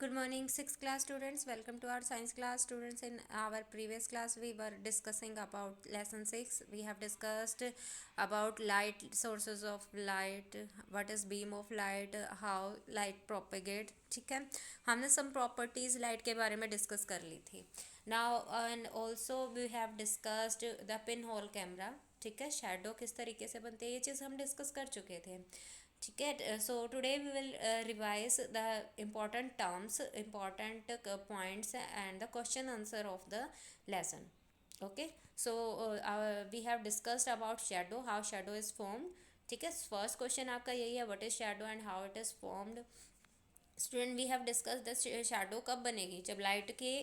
Good morning, 6th class students. Welcome to our science class students. In our previous class, we were discussing about lesson 6. We have discussed about light, sources of light, what is beam of light, how light propagate. ठीक है, हमने some properties light के बारे में discuss कर ली थी. Now and also we have discussed the pinhole camera. ठीक है, shadow किस तरीके से बनते हैं ये चीज़ हम discuss कर चुके थे. ठीक है, so today we will revise the important terms, important points and the question answer of the lesson. Okay, so we have discussed about shadow, how shadow is formed. ठीक है, फर्स्ट क्वेश्चन आपका यही है, what is shadow and how it is formed. Student, we have discuss the shadow कब बनेगी, जब light के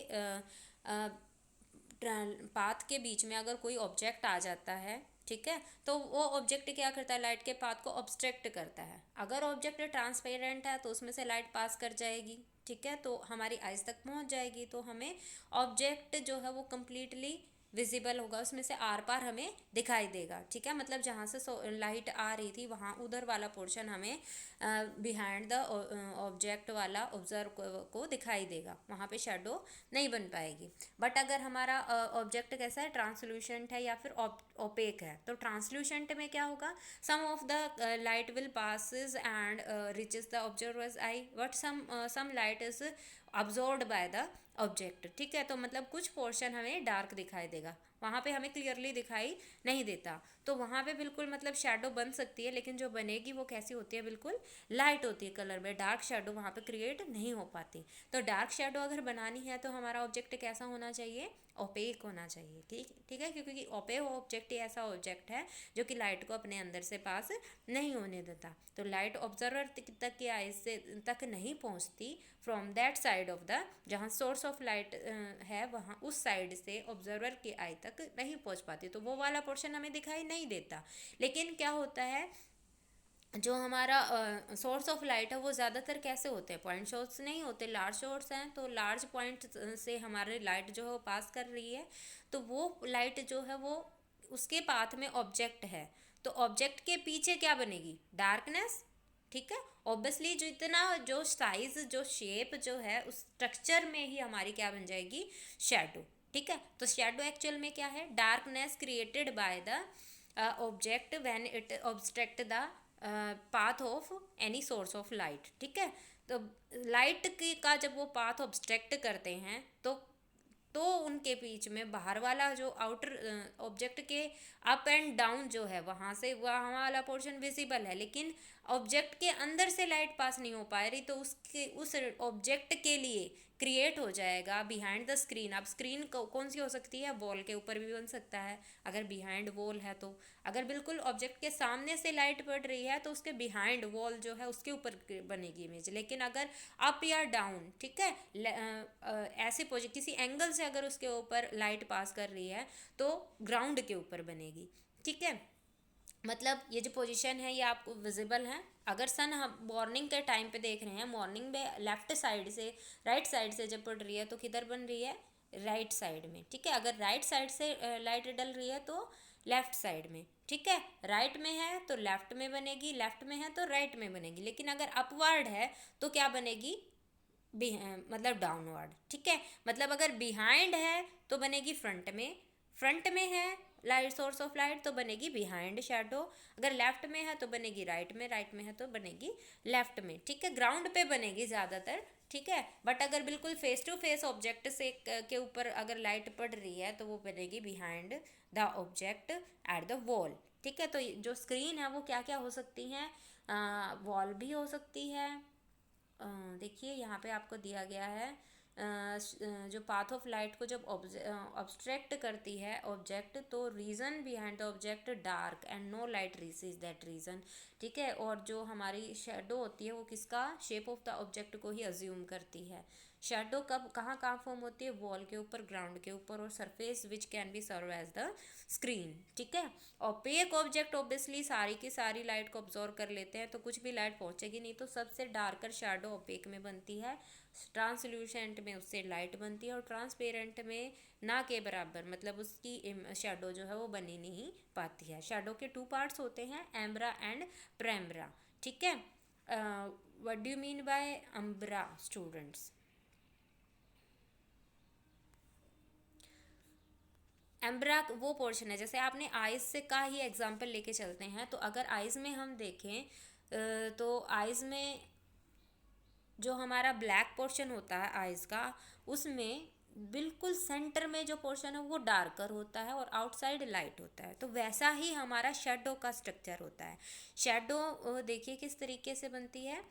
path के बीच में अगर कोई ऑब्जेक्ट आ जाता है. ठीक है, तो वो ऑब्जेक्ट क्या करता है, लाइट के पाथ को ऑब्स्ट्रक्ट करता है. अगर ऑब्जेक्ट ट्रांसपेरेंट है तो उसमें से लाइट पास कर जाएगी. ठीक है, तो हमारी आइज तक पहुंच जाएगी, तो हमें ऑब्जेक्ट जो है वो कम्प्लीटली विजिबल होगा, उसमें से आर पार हमें दिखाई देगा. ठीक है, मतलब जहाँ से लाइट आ रही थी वहाँ उधर वाला पोर्शन हमें बिहाइंड द ऑब्जेक्ट वाला ऑब्जर्व को दिखाई देगा, वहाँ पे शेडो नहीं बन पाएगी. बट अगर हमारा ऑब्जेक्ट कैसा है, ट्रांसल्यूशेंट है या फिर ओपेक है, तो ट्रांसल्यूशेंट में क्या होगा, some of the light will passes and reaches the observer's eye, but some light is absorbed by the object. ठीक है, तो मतलब कुछ पोर्शन हमें डार्क दिखाई देगा, वहाँ पे हमें क्लियरली दिखाई नहीं देता, तो वहाँ पे बिल्कुल मतलब शेडो बन सकती है, लेकिन जो बनेगी वो कैसी होती है, बिल्कुल लाइट होती है कलर में. डार्क शेडो वहाँ पे क्रिएट नहीं हो पाती. तो डार्क शेडो अगर बनानी है तो हमारा ऑब्जेक्ट कैसा होना चाहिए, ओपेक होना चाहिए. ठीक है, क्योंकि ओपेक ऑब्जेक्ट ऐसा ऑब्जेक्ट है जो कि लाइट को अपने अंदर से पास नहीं होने देता. तो लाइट ऑब्जर्वर तक की आइज से तक नहीं पहुंचती from that side of the, जहाँ सोर्स ऑफ लाइट है वहाँ उस साइड से ऑब्जर्वर की आई तक नहीं पहुंच पाती, तो वो वाला पोर्शन हमें दिखाई नहीं देता. लेकिन क्या होता है, जो हमारा सोर्स ऑफ लाइट है वो ज़्यादातर कैसे होते हैं, पॉइंट सोर्स नहीं होते, लार्ज सोर्स हैं. तो लार्ज पॉइंट से हमारे लाइट जो है वो पास कर रही है, तो वो लाइट जो है वो उसके पाथ में ऑब्जेक्ट है, तो ऑब्जेक्ट के पीछे क्या बनेगी, डार्कनेस. ठीक है, ऑब्वियसली जो इतना जो साइज जो शेप जो है उस स्ट्रक्चर में ही हमारी क्या बन जाएगी, शेडो. ठीक है, तो शेडो एक्चुअल में क्या है, darkness created by the object when it obstruct the path of any source of light. ठीक है, तो लाइट की का जब वो पाथ ऑब्स्ट्रक्ट करते हैं तो उनके बीच में बाहर वाला जो आउटर ऑब्जेक्ट के अप एंड डाउन जो है वहाँ से वहाँ वाला पोर्शन विजिबल है, लेकिन ऑब्जेक्ट के अंदर से लाइट पास नहीं हो पा रही, तो उसके उस ऑब्जेक्ट के लिए क्रिएट हो जाएगा बिहाइंड द स्क्रीन. अब स्क्रीन कौन सी हो सकती है, वॉल के ऊपर भी बन सकता है अगर बिहाइंड वॉल है तो. अगर बिल्कुल ऑब्जेक्ट के सामने से लाइट पड़ रही है तो उसके बिहाइंड वॉल जो है उसके ऊपर बनेगी इमेज. लेकिन अगर अप या डाउन, ठीक है, ऐसे किसी एंगल से अगर उसके ऊपर लाइट पास कर रही है तो ग्राउंड के ऊपर बनेगी. ठीक है, मतलब ये जो पोजीशन है ये आपको विजिबल है. अगर सन हम मॉर्निंग के टाइम पे देख रहे हैं, मॉर्निंग में लेफ्ट साइड से राइट साइड से जब पड़ रही है तो किधर बन रही है, राइट साइड में. ठीक है, अगर राइट साइड से लाइट डल रही है तो लेफ्ट साइड में. ठीक है, राइट में है तो लेफ्ट में बनेगी, लेफ्ट में है तो राइट में बनेगी. लेकिन अगर अपवर्ड है तो क्या बनेगी, मतलब डाउनवर्ड. ठीक है, मतलब अगर बिहाइंड है तो बनेगी फ्रंट में, फ्रंट में है लाइट सोर्स ऑफ लाइट तो बनेगी बिहाइंड शेडो, अगर लेफ्ट में है तो बनेगी राइट में, राइट में है तो बनेगी लेफ्ट में. ठीक है, ग्राउंड पे बनेगी ज़्यादातर. ठीक है, बट अगर बिल्कुल फेस टू फेस ऑब्जेक्ट से के ऊपर अगर लाइट पड़ रही है तो वो बनेगी behind the object at the wall. ठीक है, तो जो स्क्रीन है वो क्या क्या हो सकती हैं, वॉल भी हो सकती है. देखिए यहाँ पे आपको दिया गया है जो पाथ ऑफ लाइट को जब ऑब्स्ट्रैक्ट करती है ऑब्जेक्ट, तो region behind the object dark and no light reaches that region. ठीक है, और जो हमारी शेडो होती है वो किसका, शेप ऑफ द ऑब्जेक्ट को ही अज्यूम करती है. शेडो कब कहाँ कहाँ फॉर्म होती है, वॉल के ऊपर, ग्राउंड के ऊपर, और surface which can be serve as the screen. ठीक है, ओपेक ऑब्जेक्ट ऑब्वियसली सारी की सारी लाइट को ऑब्जॉर्व कर लेते हैं, तो कुछ भी लाइट पहुंचेगी नहीं, तो सबसे डार्कर शेडो ओपेक में बनती है. ट्रांसल्यूसेंट में उससे लाइट बनती है, और ट्रांसपेरेंट में ना के बराबर, मतलब उसकी शेडो जो है वो बनी नहीं पाती है. शेडो के टू पार्ट्स होते हैं, एम्ब्रा एंड प्रेम्ब्रा. ठीक है, what do you mean by umbra students. Umbra वो पोर्शन है, जैसे आपने आइज से का ही एग्जांपल लेके चलते हैं, तो अगर आइज में हम देखें तो आइज में जो हमारा ब्लैक पोर्शन होता है आइज का, उसमें बिल्कुल सेंटर में जो पोर्शन है वो डार्कर होता है और आउटसाइड लाइट होता है। तो वैसा ही हमारा शेडो का स्ट्रक्चर होता है। शेडो देखिए किस तरीके से बनती है।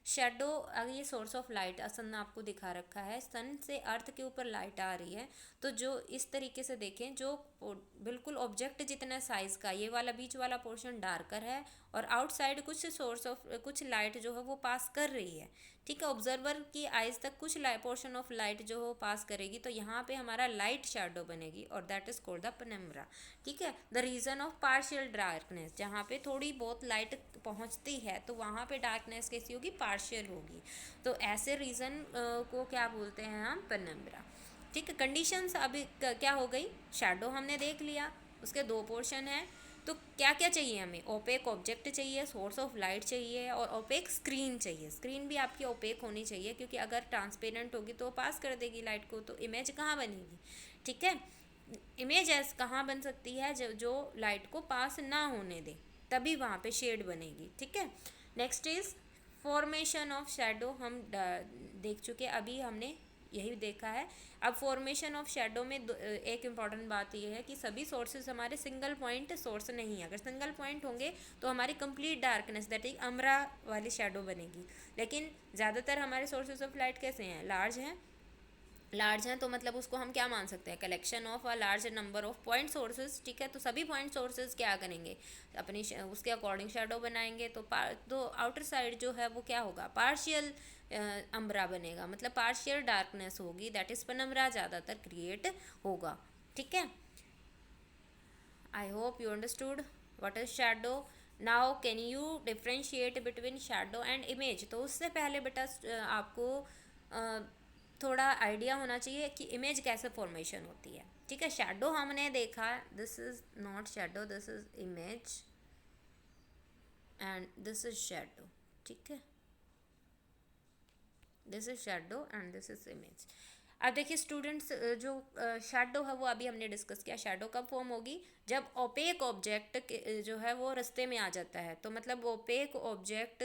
शेडो, अगर ये सोर्स ऑफ लाइट सन आपको दिखा रखा है, सन से अर्थ के ऊपर लाइट आ रही है, तो जो इस तरीके से देखें, जो बिल्कुल ऑब्जेक्ट जितना साइज का ये वाला बीच वाला पोर्शन डार्कर है और आउटसाइड कुछ सोर्स ऑफ कुछ लाइट जो है वो पास कर रही है। ठीक है, ऑब्जर्वर की आइज तक कुछ पोर्शन ऑफ लाइट जो हो पास करेगी, तो यहाँ पे हमारा लाइट शेडो बनेगी और that is called the penumbra. ठीक है, the region of partial darkness, जहाँ पे थोड़ी बहुत लाइट पहुँचती है तो वहाँ पे डार्कनेस कैसी होगी, पार्शियल होगी। तो ऐसे रीजन को क्या बोलते हैं हम, पेनम्ब्रा। ठीक है, कंडीशंस अभी क्या हो गई, शेडो हमने देख लिया, उसके दो पोर्शन हैं। तो क्या क्या चाहिए हमें, ओपेक ऑब्जेक्ट चाहिए, सोर्स ऑफ लाइट चाहिए और ओपेक स्क्रीन चाहिए। स्क्रीन भी आपकी ओपेक होनी चाहिए, क्योंकि अगर ट्रांसपेरेंट होगी तो पास कर देगी लाइट को, तो इमेज कहाँ बनेगी। ठीक है, इमेज ऐस कहाँ बन सकती है, जो लाइट को पास ना होने दे, तभी वहाँ पे शेड बनेगी। ठीक है, next is formation of shadow. हम देख चुके, अभी हमने यही देखा है। अब फॉर्मेशन ऑफ शेडो में एक इम्पॉर्टेंट बात यह है कि सभी सोर्सेज हमारे सिंगल पॉइंट सोर्स नहीं है। अगर सिंगल पॉइंट होंगे तो हमारी complete darkness, that is umbra वाली शेडो बनेगी। लेकिन ज़्यादातर हमारे सोर्सेज ऑफ लाइट कैसे हैं, लार्ज हैं। लार्ज हैं तो मतलब उसको हम क्या मान सकते हैं, collection of a large number of point sources. ठीक है, तो सभी पॉइंट सोर्सेज क्या करेंगे, अपनी उसके अकॉर्डिंग शेडो बनाएंगे। तो आउटर साइड जो है वो क्या होगा, पार्शियल अम्ब्रा बनेगा, मतलब पार्शियल डार्कनेस होगी, दैट इज पेनम्ब्रा ज़्यादातर क्रिएट होगा। ठीक है, I hope you understood what is shadow. Now can you differentiate between shadow and image. तो उससे पहले बेटा आपको थोड़ा आइडिया होना चाहिए कि इमेज कैसे फॉर्मेशन होती है। ठीक है, शेडो हमने देखा, this is not shadow, this is image and this is shadow. ठीक है, this is shadow and this is image. अब देखिए स्टूडेंट्स, जो शेडो है वो अभी हमने डिस्कस किया। शेडो कब फॉर्म होगी, जब ओपेक ऑब्जेक्ट जो है वो रास्ते में आ जाता है। तो मतलब ओपेक ऑब्जेक्ट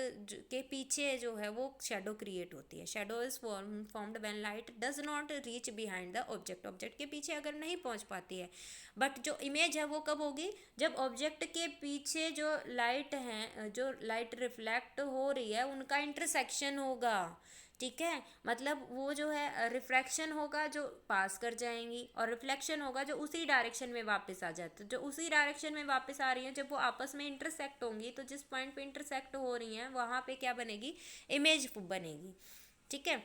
के पीछे जो है वो शेडो क्रिएट होती है। Shadow is formed when light does not reach behind the object. Object के पीछे अगर नहीं पहुंच पाती है। बट जो इमेज है वो कब होगी, जब ऑब्जेक्ट के पीछे जो लाइट है, जो लाइट रिफ्लेक्ट हो रही है, उनका इंटरसेक्शन होगा। ठीक है, मतलब वो जो है रिफ्रैक्शन होगा जो पास कर जाएंगी, और रिफ्लेक्शन होगा जो उसी डायरेक्शन में वापस आ जाती है। जो उसी डायरेक्शन में वापस आ रही है, जब वो आपस में इंटरसेक्ट होंगी, तो जिस पॉइंट पे इंटरसेक्ट हो रही हैं वहाँ पे क्या बनेगी, इमेज बनेगी। ठीक है,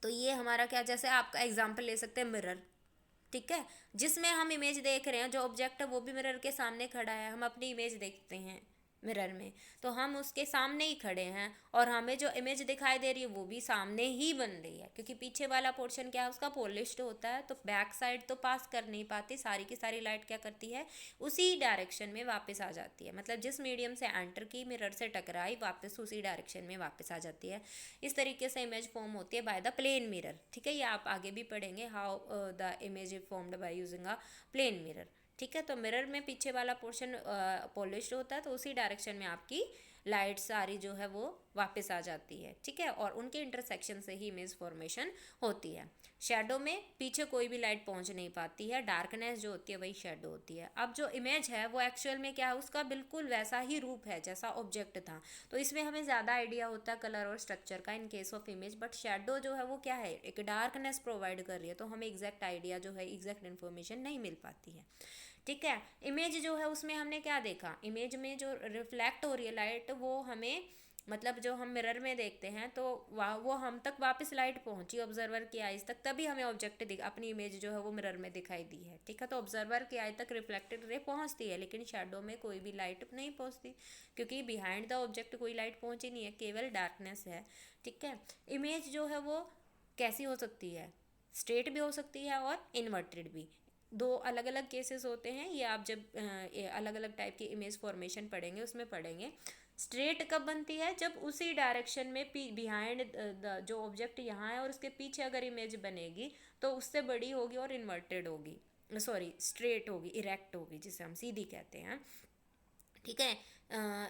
तो ये हमारा क्या, जैसे आपका एग्जाम्पल ले सकते हैं मिरर। ठीक है, जिसमें हम इमेज देख रहे हैं, जो ऑब्जेक्ट है वो भी मिरर के सामने खड़ा है, हम अपनी इमेज देखते हैं मिरर में, तो हम उसके सामने ही खड़े हैं और हमें जो इमेज दिखाई दे रही है वो भी सामने ही बन रही है, क्योंकि पीछे वाला पोर्शन क्या है, उसका पॉलिश्ड होता है, तो बैक साइड तो पास कर नहीं पाती, सारी की सारी लाइट क्या करती है, उसी डायरेक्शन में वापस आ जाती है। मतलब जिस मीडियम से एंटर की, मिरर से टकराई, वापस उसी डायरेक्शन में वापस आ जाती है। इस तरीके से इमेज फॉर्म होती है बाय द प्लेन मिरर। ठीक है, ये आप आगे भी पढ़ेंगे, how the image is formed by using a plane mirror. ठीक है, तो मिरर में पीछे वाला पोर्शन पॉलिश्ड होता है, तो उसी डायरेक्शन में आपकी लाइट सारी जो है वो वापस आ जाती है। ठीक है, और उनके इंटरसेक्शन से ही इमेज फॉर्मेशन होती है। शेडो में पीछे कोई भी लाइट पहुंच नहीं पाती है, डार्कनेस जो होती है वही शेडो होती है। अब जो इमेज है वो एक्चुअल में क्या है, उसका बिल्कुल वैसा ही रूप है जैसा ऑब्जेक्ट था, तो इसमें हमें ज़्यादा आइडिया होता है कलर और स्ट्रक्चर का in case of image. But shadow जो है वो क्या है, एक डार्कनेस प्रोवाइड कर रही है, तो हमें एग्जैक्ट आइडिया जो है, एग्जैक्ट इन्फॉर्मेशन नहीं मिल पाती है। ठीक है, इमेज जो है उसमें हमने क्या देखा, इमेज में जो रिफ्लेक्ट हो रही है लाइट, वो हमें मतलब जो हम मिरर में देखते हैं, तो वो हम तक वापस लाइट पहुंची ऑब्जर्वर की आइज तक, तभी हमें ऑब्जेक्ट अपनी इमेज जो है वो मिरर में दिखाई दी है। ठीक है, तो ऑब्जर्वर की आई तक रिफ्लेक्टेड रे पहुंचती है, लेकिन शेडो में कोई भी लाइट नहीं पहुंचती, क्योंकि बिहाइंड द ऑब्जेक्ट कोई लाइट पहुंची नहीं है, केवल डार्कनेस है। ठीक है, इमेज जो है वो कैसी हो सकती है, स्ट्रेट भी हो सकती है और इन्वर्टेड भी। दो अलग अलग केसेस होते हैं, ये आप जब अलग अलग टाइप की इमेज फॉर्मेशन पढ़ेंगे उसमें पढ़ेंगे। स्ट्रेट कब बनती है, जब उसी डायरेक्शन में बिहाइंड जो ऑब्जेक्ट यहाँ है और उसके पीछे अगर इमेज बनेगी तो उससे बड़ी होगी और इन्वर्टेड होगी। सॉरी स्ट्रेट होगी, इरेक्ट होगी, जिसे हम सीधी कहते हैं, ठीक है।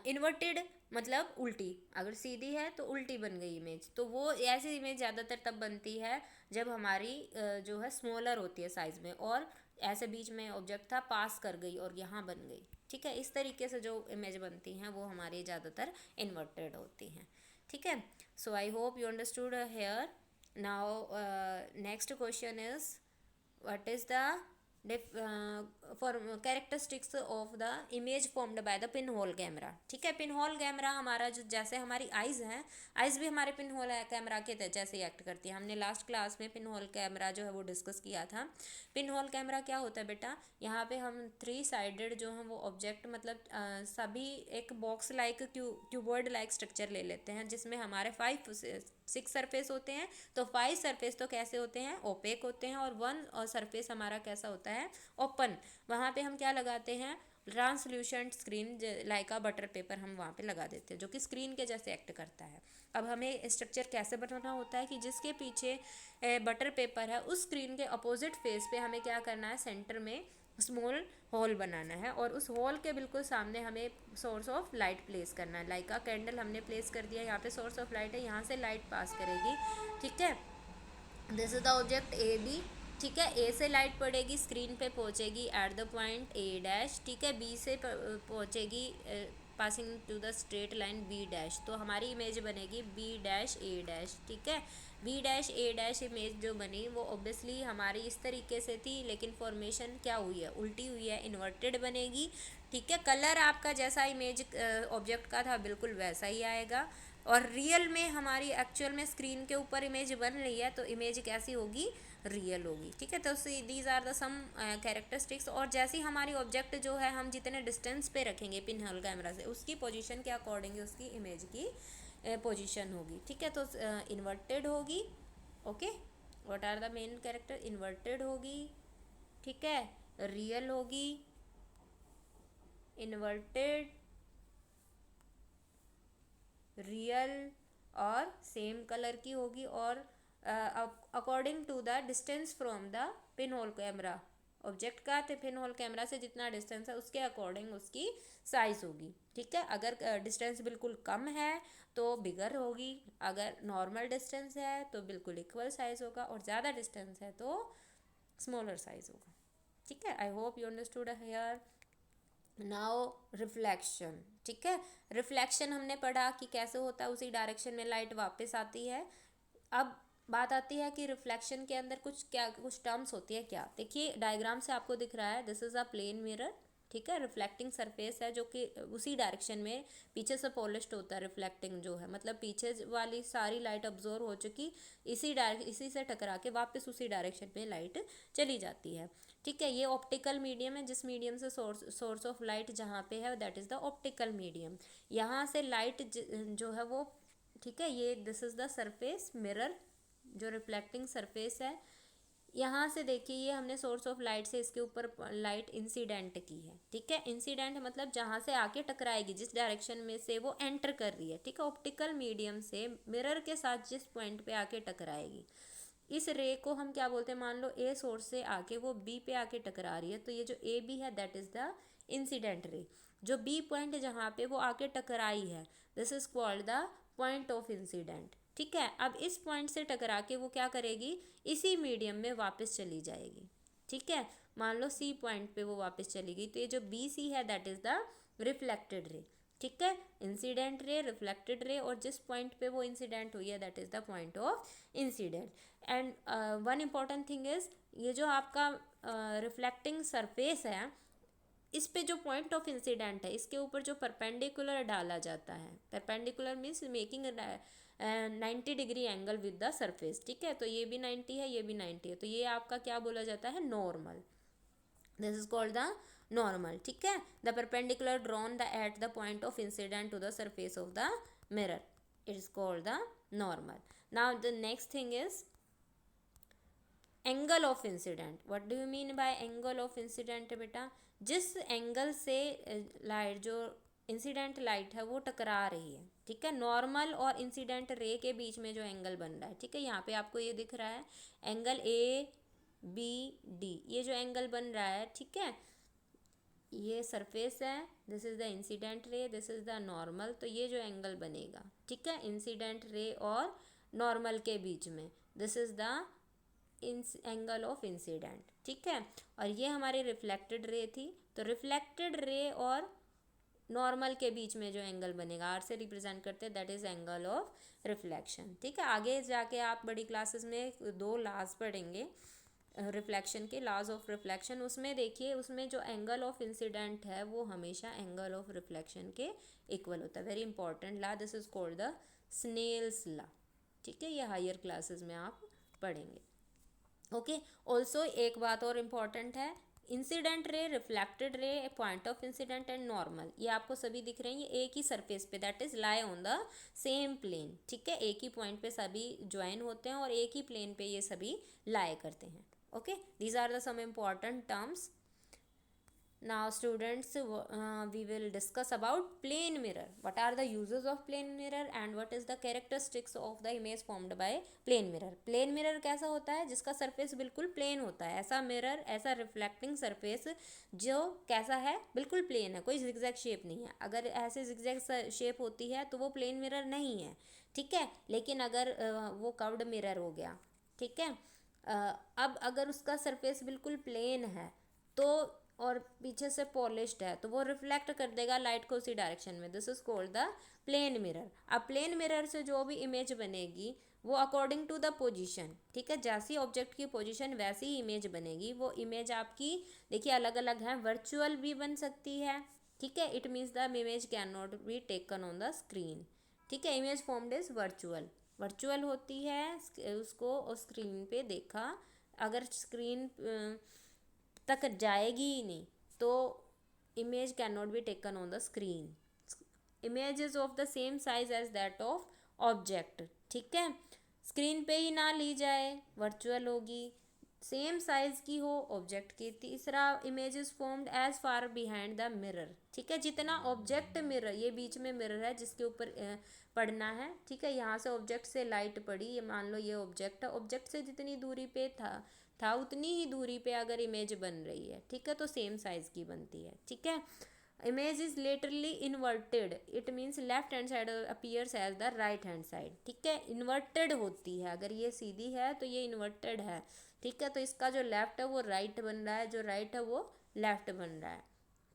इन्वर्टेड मतलब उल्टी, अगर सीधी है तो उल्टी बन गई इमेज, तो वो ऐसी इमेज ज़्यादातर तब बनती है जब हमारी जो है स्मॉलर होती है साइज़ में, और ऐसे बीच में ऑब्जेक्ट था पास कर गई और यहाँ बन गई, ठीक है। इस तरीके से जो इमेज बनती हैं वो हमारी ज़्यादातर इन्वर्टेड होती हैं, ठीक है। So I hope you understood here. Now next question is what is the for characteristics of the image formed by the pinhole camera, ठीक है। पिनहोल कैमरा हमारा जो, जैसे हमारी आइज़ हैं, आइज़ भी हमारे पिनहोल कैमरा के जैसे ही एक्ट करती है। हमने लास्ट क्लास में पिनहोल कैमरा जो है वो डिस्कस किया था। पिनहोल कैमरा क्या होता है बेटा, यहाँ पे हम 3 साइडेड जो हैं वो ऑब्जेक्ट, मतलब सभी एक box like cuboid like structure ले लेते हैं, जिसमें हमारे 6 सरफेस होते हैं। तो 5 सरफेस तो कैसे होते हैं, ओपेक होते हैं, और 1 और सरफेस हमारा कैसा होता है, ओपन। वहाँ पे हम क्या लगाते हैं, ट्रांसल्यूशेंट स्क्रीन लाइक अ बटर पेपर हम वहाँ पे लगा देते हैं, जो कि स्क्रीन के जैसे एक्ट करता है। अब हमें स्ट्रक्चर कैसे बनाना होता है कि जिसके पीछे बटर पेपर है, उस स्क्रीन के अपोजिट फेस पे हमें क्या करना है, सेंटर में स्मॉल होल बनाना है, और उस होल के बिल्कुल सामने हमें सोर्स ऑफ लाइट प्लेस करना है। लाइक अ कैंडल हमने प्लेस कर दिया, यहाँ पे सोर्स ऑफ लाइट है, यहाँ से लाइट पास करेगी, ठीक है। This is the object A B, ठीक है। ए से लाइट पड़ेगी, स्क्रीन पे पहुंचेगी at the point A dash, ठीक है। बी से पहुंचेगी passing to the straight line B dash, तो हमारी इमेज बनेगी बी डैश ए डैश, ठीक है। बी डैश ए डैश इमेज जो बनी वो ऑब्वियसली हमारी इस तरीके से थी, लेकिन फॉर्मेशन क्या हुई है, उल्टी हुई है, इन्वर्टेड बनेगी, ठीक है। कलर आपका जैसा इमेज ऑब्जेक्ट का था बिल्कुल वैसा ही आएगा, और रियल में हमारी एक्चुअल में स्क्रीन के ऊपर इमेज बन रही है, तो इमेज कैसी होगी, रियल होगी, ठीक है। तो these are the some characteristics. और जैसी हमारी ऑब्जेक्ट जो है हम जितने डिस्टेंस पे रखेंगे पिन होल कैमरा से, उसकी पोजीशन के अकॉर्डिंग उसकी इमेज की पोजीशन होगी, ठीक है। तो इन्वर्टेड होगी, okay. What are the main character, inverted होगी, ठीक है, रियल होगी, इन्वर्टेड, रियल, और सेम कलर की होगी, और according to the distance from the pin hole camera, object का पिन होल कैमरा से जितना डिस्टेंस है उसके अकॉर्डिंग उसकी साइज होगी, ठीक है। अगर डिस्टेंस बिल्कुल कम है तो बिगर होगी, अगर नॉर्मल डिस्टेंस है तो बिल्कुल इक्वल साइज होगा, और ज़्यादा डिस्टेंस है तो स्मॉलर साइज होगा, ठीक है। I hope you understood here. Now reflection, ठीक है। रिफ्लेक्शन हमने पढ़ा कि कैसे होता है, उसी डायरेक्शन में लाइट वापस आती है। अब बात आती है कि रिफ्लेक्शन के अंदर कुछ टर्म्स होती है क्या। देखिए डायग्राम से आपको दिख रहा है, this is a plane mirror, ठीक है। रिफ्लेक्टिंग सरफेस है जो कि उसी डायरेक्शन में पीछे से पॉलिश्ड होता है। रिफ्लेक्टिंग जो है मतलब पीछे वाली सारी लाइट अब्जॉर्व हो चुकी, इसी से टकरा के वापस उसी डायरेक्शन में लाइट चली जाती है, ठीक है। ये ऑप्टिकल मीडियम है, जिस मीडियम से सोर्स ऑफ लाइट जहाँ पे है that is the optical medium. यहाँ से लाइट जो है वो, ठीक है, ये this is the surface mirror, जो रिफ्लेक्टिंग सरफेस है। यहाँ से देखिए ये हमने सोर्स ऑफ लाइट से इसके ऊपर लाइट इंसिडेंट की है, ठीक है। इंसिडेंट मतलब जहाँ से आके टकराएगी, जिस डायरेक्शन में से वो एंटर कर रही है, ठीक है। ऑप्टिकल मीडियम से मिरर के साथ जिस पॉइंट पे आके टकराएगी, इस रे को हम क्या बोलते हैं, मान लो ए सोर्स से आके वो बी पे आके टकरा रही है, तो ये जो ए बी है that is the incident ray. जो बी पॉइंट जहाँ पे वो आके टकराई है, this is called the point of incident, ठीक है। अब इस पॉइंट से टकरा के वो क्या करेगी, इसी मीडियम में वापस चली जाएगी, ठीक है। मान लो सी पॉइंट पे वो वापस चली गई, तो ये जो बी सी है that is the reflected ray, ठीक है। इंसिडेंट रे, रिफ्लेक्टेड रे, और जिस पॉइंट पे वो इंसिडेंट हुई है that is the point of incident. And one important thing is, ये जो आपका रिफ्लेक्टिंग सरफेस है, इस पे जो पॉइंट ऑफ इंसिडेंट है इसके ऊपर जो परपेंडिकुलर डाला जाता है, perpendicular means making 90 degree angle with the surface, ठीक है। तो ये भी 90 है, ये भी 90 है, तो ये आपका क्या बोला जाता है, normal. This is called the normal, ठीक है। The perpendicular drawn the at the point of incident to the surface of the mirror, it is called the normal. Now the next thing is angle of incident. What do you mean by angle of incident बेटा, जिस angle से light जो incident light है वो टकरा रही है, ठीक है। नॉर्मल और इंसिडेंट रे के बीच में जो एंगल बन रहा है, ठीक है। यहाँ पे आपको ये दिख रहा है एंगल ए बी डी, ये जो एंगल बन रहा है, ठीक है, ये सरफेस है, this is the incident ray, this is the normal, तो ये जो एंगल बनेगा, ठीक है, इंसिडेंट रे और नॉर्मल के बीच में, this is the angle of incident, ठीक है। और ये हमारी रिफ्लेक्टेड रे थी, तो रिफ्लेक्टेड रे और नॉर्मल के बीच में जो एंगल बनेगा, आर से रिप्रेजेंट करते हैं, that is angle of reflection, ठीक है। आगे जाके आप बड़ी क्लासेस में 2 लॉज पढ़ेंगे रिफ्लेक्शन के, लॉज ऑफ रिफ्लेक्शन, उसमें देखिए उसमें जो एंगल ऑफ इंसिडेंट है वो हमेशा एंगल ऑफ रिफ्लेक्शन के इक्वल होता है, very important law, this is called the Snell's law, ठीक है, ये हायर क्लासेस में आप पढ़ेंगे। ओके, ऑल्सो एक बात और इम्पॉर्टेंट है, incident ray, reflected ray, point of incident and normal, ये आपको सभी दिख रहे हैं, ये एक ही सरफेस पे, that is lie on the same plane, ठीक है, एक ही पॉइंट पे सभी ज्वाइन होते हैं और एक ही प्लेन पे ये सभी लाई करते हैं। Okay, these are the some important terms. Now students, we will discuss about plane mirror. What are the uses of plane mirror and what is the characteristics of the image formed by plane mirror. Plane mirror कैसा होता है, जिसका surface बिल्कुल plane होता है, ऐसा mirror, ऐसा reflecting surface जो कैसा है, बिल्कुल प्लेन है, कोई जिगजैग शेप नहीं है। अगर ऐसे जिगजैग शेप होती है तो वो प्लेन मिरर नहीं है, ठीक है। लेकिन अगर वो कर्व्ड मिरर हो गया, ठीक है। अब अगर उसका सरफेस बिल्कुल प्लेन है तो और पीछे से पॉलिश्ड है तो वो रिफ्लेक्ट कर देगा लाइट को उसी डायरेक्शन में, this is called the plane mirror. अब प्लेन मिरर से जो भी इमेज बनेगी वो अकॉर्डिंग टू द पोजीशन, ठीक है, जैसी ऑब्जेक्ट की पोजीशन वैसी ही इमेज बनेगी। वो इमेज आपकी देखिए अलग अलग है, वर्चुअल भी बन सकती है, ठीक है, it means the image can not be taken on the screen, ठीक है, image formed is virtual, virtual होती है, उसको स्क्रीन पे देखा, अगर स्क्रीन तक जाएगी ही नहीं तो image can not be taken on the screen, image is of the same size as that of object, ठीक है, स्क्रीन पे ही ना ली जाए वर्चुअल होगी, सेम साइज की हो ऑब्जेक्ट की। तीसरा, image is formed as far behind the mirror, ठीक है, जितना ऑब्जेक्ट मिरर, ये बीच में मिरर है जिसके ऊपर पड़ना है, ठीक है, यहाँ से ऑब्जेक्ट से लाइट पड़ी, ये मान लो ये ऑब्जेक्ट है, ऑब्जेक्ट से जितनी दूरी पे था उतनी ही दूरी पे अगर इमेज बन रही है, ठीक है, तो सेम साइज की बनती है, ठीक है। Image is laterally inverted, it means left hand side appears as the right hand side, ठीक है, इन्वर्टेड होती है, अगर ये सीधी है तो ये इन्वर्टेड है, ठीक है, तो इसका जो लेफ्ट है वो राइट बन रहा है, जो राइट है वो लेफ्ट बन रहा है,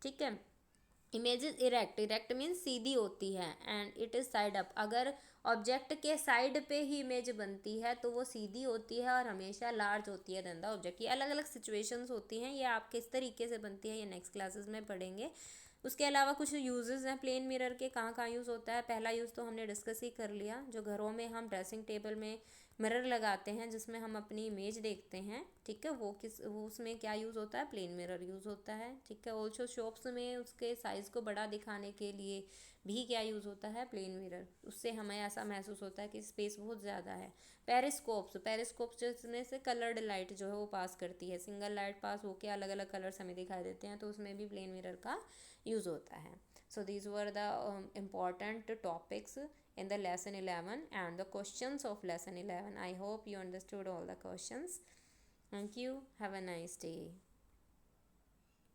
ठीक है। Image is erect, erect means सीधी होती है, and it is side up, अगर ऑब्जेक्ट के साइड पे ही इमेज बनती है तो वो सीधी होती है और हमेशा लार्ज होती है देन द ऑब्जेक्ट। ये अलग अलग सिचुएशंस होती हैं, ये आप किस तरीके से बनती है ये नेक्स्ट क्लासेस में पढ़ेंगे। उसके अलावा कुछ यूजेस हैं प्लेन मिरर के, कहाँ कहाँ यूज़ होता है। पहला यूज़ तो हमने डिस्कस ही कर लिया, जो घरों में हम ड्रेसिंग टेबल में मिरर लगाते हैं जिसमें हम अपनी इमेज देखते हैं, ठीक है, वो उसमें क्या यूज़ होता है, प्लेन मिरर यूज़ होता है, ठीक है। ऑल्सो शॉप्स में उसके साइज़ को बड़ा दिखाने के लिए भी क्या यूज़ होता है, प्लेन मिरर, उससे हमें ऐसा महसूस होता है कि स्पेस बहुत ज़्यादा है। पेरिस्कोप्स, पेरिस्कोप्स जिसमें से कलर्ड लाइट जो है वो पास करती है, सिंगल लाइट पास होकर अलग अलग कलर्स हमें दिखाई देते हैं, तो उसमें भी प्लेन मिरर का यूज़ होता है। So these were the important topics in the lesson 11 and the questions of lesson 11. I hope you understood all the questions. Thank you. Have a nice day.